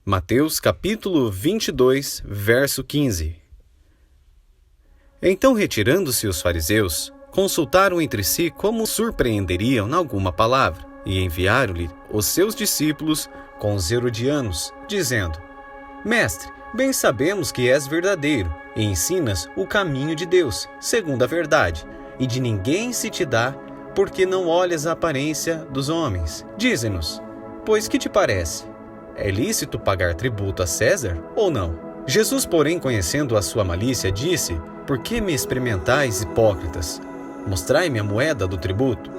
Mateus capítulo 22, verso 15. Então, retirando-se os fariseus, consultaram entre si como surpreenderiam em alguma palavra, e enviaram-lhe os seus discípulos com os herodianos, dizendo: Mestre, bem sabemos que és verdadeiro, e ensinas o caminho de Deus, segundo a verdade, e de ninguém se te dá, porque não olhas a aparência dos homens. Dize-nos, pois que te parece? É lícito pagar tributo a César ou não? Jesus, porém, conhecendo a sua malícia, disse: Por que me experimentais, hipócritas? Mostrai-me a moeda do tributo.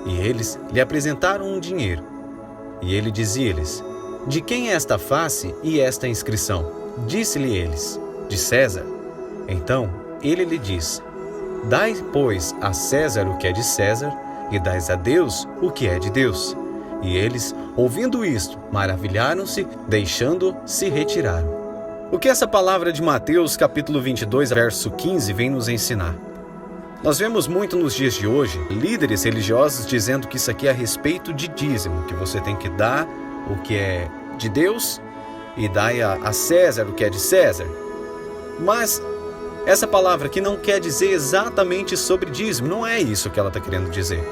E eles lhe apresentaram um dinheiro. E ele dizia-lhes: De quem é esta face e esta inscrição? Disse-lhe eles: De César. Então ele lhe diz: Dai, pois, a César o que é de César, e dais a Deus o que é de Deus. E eles, ouvindo isto, maravilharam-se, deixando, se retiraram. O que essa palavra de Mateus, capítulo 22, verso 15, vem nos ensinar? Nós vemos muito nos dias de hoje, líderes religiosos dizendo que isso aqui é a respeito de dízimo, que você tem que dar o que é de Deus e dar a César o que é de César. Mas essa palavra aqui não quer dizer exatamente sobre dízimo, não é isso que ela está querendo dizer.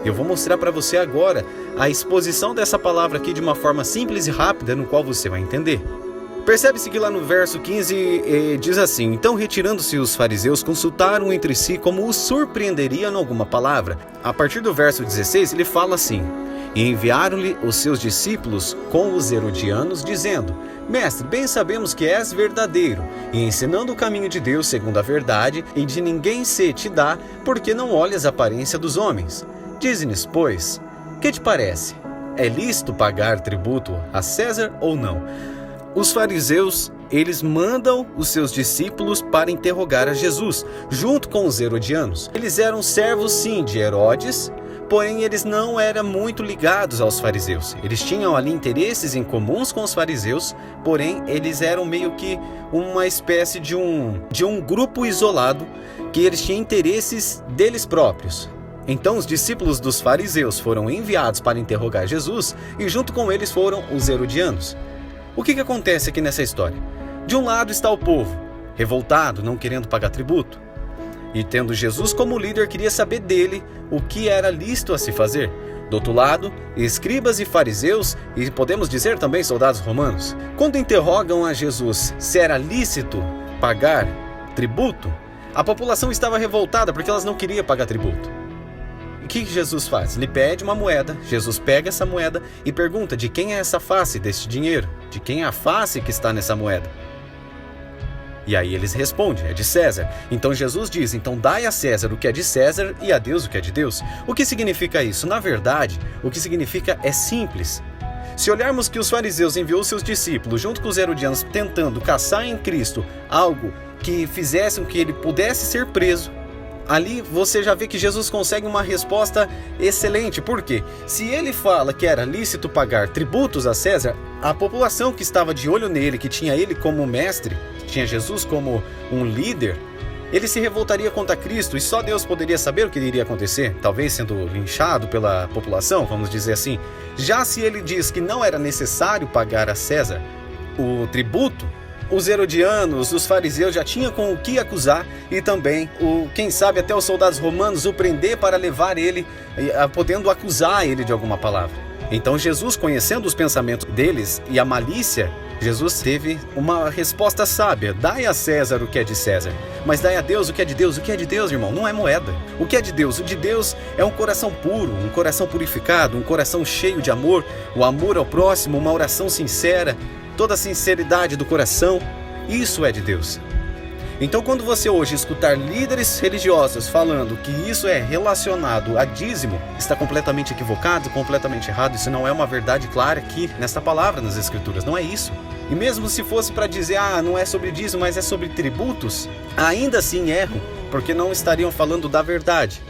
Eu vou mostrar para você agora a exposição dessa palavra aqui de uma forma simples e rápida, no qual você vai entender. Percebe-se que lá no verso 15 diz assim: Então, retirando-se os fariseus, consultaram entre si como os surpreenderiam em alguma palavra. A partir do verso 16, ele fala assim: E enviaram-lhe os seus discípulos com os herodianos, dizendo: Mestre, bem sabemos que és verdadeiro, e ensinando o caminho de Deus segundo a verdade, e de ninguém se te dá, porque não olhas a aparência dos homens. Dize-nos, pois, que te parece? É lícito pagar tributo a César ou não? Os fariseus, eles mandam os seus discípulos para interrogar a Jesus, junto com os herodianos. Eles eram servos, sim, de Herodes, porém eles não eram muito ligados aos fariseus. Eles tinham ali interesses em comuns com os fariseus, porém eles eram meio que uma espécie de um grupo isolado, que eles tinham interesses deles próprios. Então os discípulos dos fariseus foram enviados para interrogar Jesus, e junto com eles foram os herodianos. O que acontece aqui nessa história? De um lado está o povo, revoltado, não querendo pagar tributo. E tendo Jesus como líder, queria saber dele o que era lícito a se fazer. Do outro lado, escribas e fariseus, e podemos dizer também soldados romanos, quando interrogam a Jesus se era lícito pagar tributo, a população estava revoltada porque elas não queriam pagar tributo. O que Jesus faz? Ele pede uma moeda, Jesus pega essa moeda e pergunta: de quem é essa face deste dinheiro? De quem é a face que está nessa moeda? E aí eles respondem: é de César. Então Jesus diz: então dai a César o que é de César e a Deus o que é de Deus. O que significa isso? Na verdade, o que significa é simples. Se olharmos que os fariseus enviou seus discípulos junto com os herodianos tentando caçar em Cristo algo que fizesse com que ele pudesse ser preso, ali você já vê que Jesus consegue uma resposta excelente. Por quê? Se ele fala que era lícito pagar tributos a César, a população que estava de olho nele, que tinha ele como mestre, tinha Jesus como um líder, ele se revoltaria contra Cristo, e só Deus poderia saber o que iria acontecer, talvez sendo linchado pela população, vamos dizer assim. Já se ele diz que não era necessário pagar a César o tributo, os herodianos, os fariseus já tinham com o que acusar, e também, quem sabe até os soldados romanos o prender para levar ele, podendo acusar ele de alguma palavra. Então Jesus, conhecendo os pensamentos deles e a malícia, Jesus teve uma resposta sábia: dai a César o que é de César, mas dai a Deus o que é de Deus. O que é de Deus, irmão, não é moeda. O que é de Deus? O de Deus é um coração puro, um coração purificado, um coração cheio de amor, o amor ao próximo, uma oração sincera, toda a sinceridade do coração. Isso é de Deus. Então, quando você hoje escutar líderes religiosos falando que isso é relacionado a dízimo, está completamente equivocado, completamente errado. Isso não é uma verdade clara aqui nesta palavra, nas Escrituras. Não é isso. E mesmo se fosse para dizer: não é sobre dízimo, mas é sobre tributos, ainda assim erram, porque não estariam falando da verdade.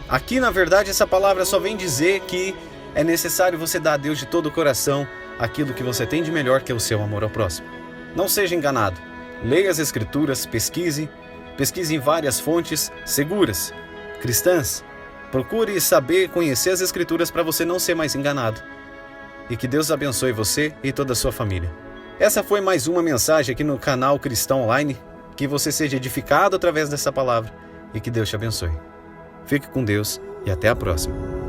Aqui, na verdade, essa palavra só vem dizer que é necessário você dar a Deus de todo o coração aquilo que você tem de melhor, que é o seu amor ao próximo. Não seja enganado. Leia as Escrituras, pesquise em várias fontes seguras, cristãs. Procure saber, conhecer as Escrituras para você não ser mais enganado. E que Deus abençoe você e toda a sua família. Essa foi mais uma mensagem aqui no canal Cristão Online. Que você seja edificado através dessa palavra e que Deus te abençoe. Fique com Deus e até a próxima.